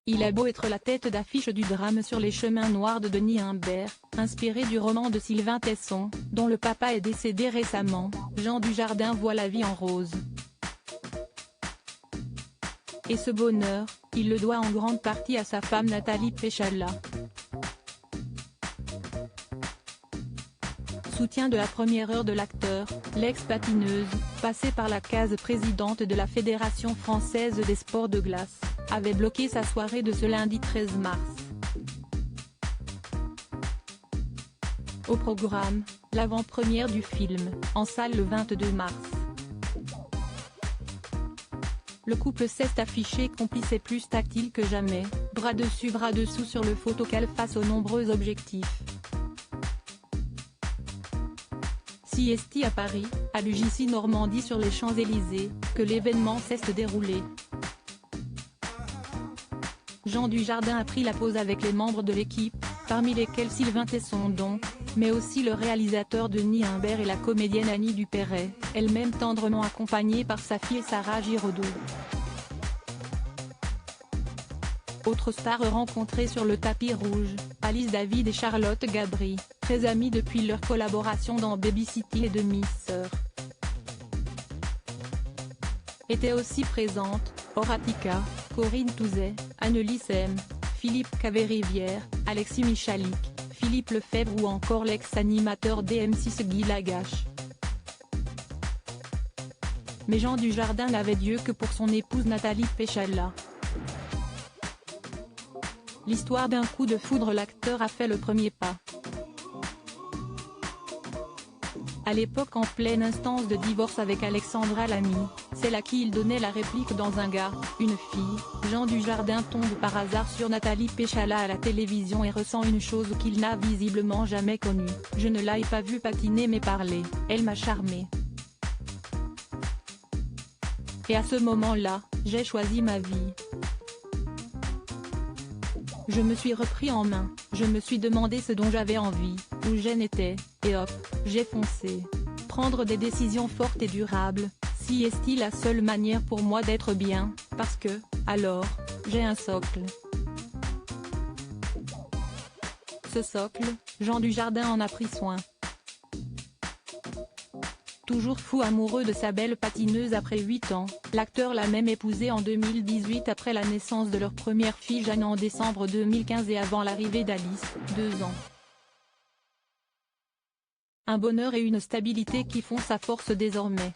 Il a beau être la tête d'affiche du drame sur les chemins noirs de Denis Imbert, inspiré du roman de Sylvain Tesson, dont le papa est décédé récemment, Jean Dujardin voit la vie en rose. Et ce bonheur, il le doit en grande partie à sa femme Nathalie Péchala. Soutien de la première heure de l'acteur, l'ex-patineuse, passée par la case présidente de la Fédération française des sports de glace, avait bloqué sa soirée de ce lundi 13 mars. Au programme, l'avant-première du film, en salle le 22 mars. Le couple s'est affiché complice et plus tactile que jamais, bras dessus bras dessous sur le photocal face aux nombreux objectifs. Si est à Paris, à l'UJC Normandie sur les Champs-Élysées, que l'événement s'est déroulé. Jean Dujardin a pris la pose avec les membres de l'équipe, parmi lesquels Sylvain Tesson donc, mais aussi le réalisateur Denis Imbert et la comédienne Annie Dupéret, elle-même tendrement accompagnée par sa fille Sarah Giraudot. Autres stars rencontrées sur le tapis rouge, Alice David et Charlotte Gabri, très amies depuis leur collaboration dans Babysitting et Demi-sœurs. Étaient aussi présentes, Horatica, Corinne Touzet, Annelise M, Philippe Caverivière, Alexis Michalik, Philippe Lefebvre ou encore l'ex-animateur d'M6 Guy Lagache. Mais Jean Dujardin n'avait Dieu que pour son épouse Nathalie Péchala. L'histoire d'un coup de foudre, l'acteur a fait le premier pas. À l'époque, en pleine instance de divorce avec Alexandra Lamy, celle à qui il donnait la réplique dans Un gars, une fille, Jean Dujardin tombe par hasard sur Nathalie Péchala à la télévision et ressent une chose qu'il n'a visiblement jamais connue: je ne l'ai pas vue patiner mais parler, elle m'a charmé. Et à ce moment-là, j'ai choisi ma vie. Je me suis repris en main, je me suis demandé ce dont j'avais envie, où j'en étais, et hop, j'ai foncé. Prendre des décisions fortes et durables, si est la seule manière pour moi d'être bien, parce que, alors, j'ai un socle. Ce socle, Jean Dujardin en a pris soin. Toujours fou amoureux de sa belle patineuse après 8 ans, l'acteur l'a même épousée en 2018 après la naissance de leur première fille Jeanne en décembre 2015 et avant l'arrivée d'Alice, 2 ans. Un bonheur et une stabilité qui font sa force désormais.